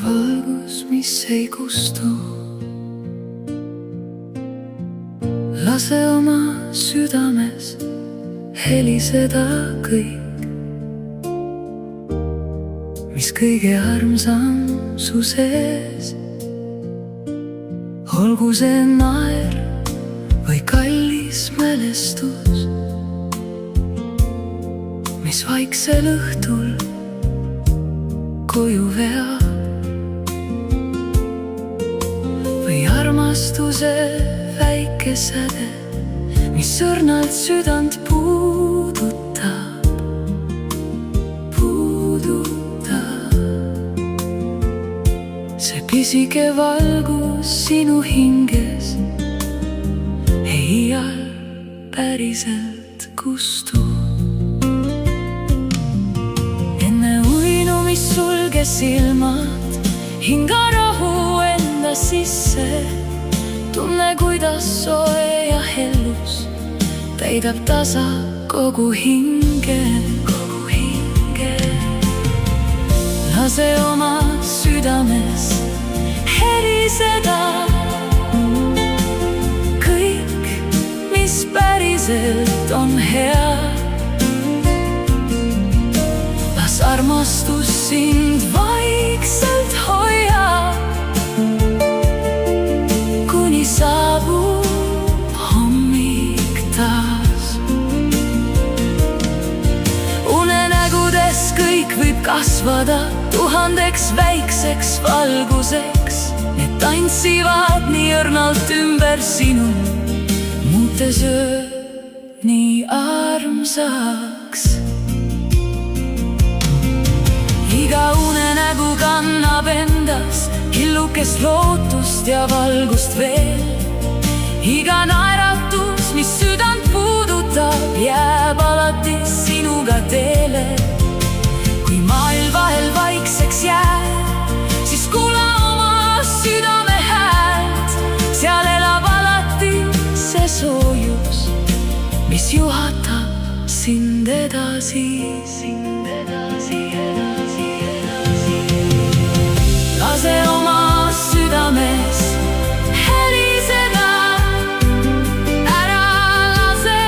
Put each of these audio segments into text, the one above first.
Valgus, mis ei kustu, lase oma südames heliseda kõik, mis kõige armsam su sees. Olgu see naer või kallis mälestus, mis vaiksel õhtul koju veab, või armastuse väike säde, mis õrnalt südant puudutab. See pisike valgus sinu hinges ei iial päriselt kustu. Enne uinumist sulge silmad, hinga rahu enda sisse. Tunne, kuidas soe ja hellus täidab tasa kogu hinge. Lase oma südames heriseda kõik, mis päriselt on hea. Las armastus sind vaikselt hoiab, kuni saabub hommik taas. Unenägudes kõik võib kasvada tuhandeks väikseks valguseks. Need tantsivad nii õrnalt ümber sinu, muutes öö nii armsaks. Iga unenägu kannab endas killukest lootust ja valgust veel. Iga naeratus, mis südant puudutab, jääb alati sinuga teele. Kui maailm vahel vaikseks jääb, siis kuula oma südame häält. Seal elab alati see soojus, mis juhatab sind edasi. Lase oma südames heliseda, ära lase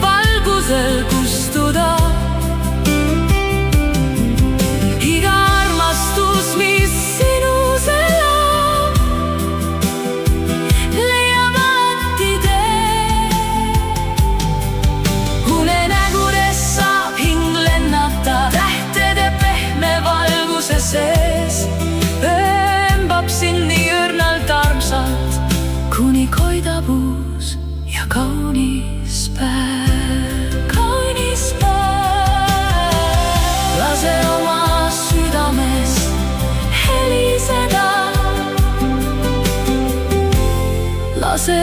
valgusel kustuda. Öömbab sind nii õrnalt armsalt, kuni koidab uus ja kaunis päev. Lase oma südames heliseda, lase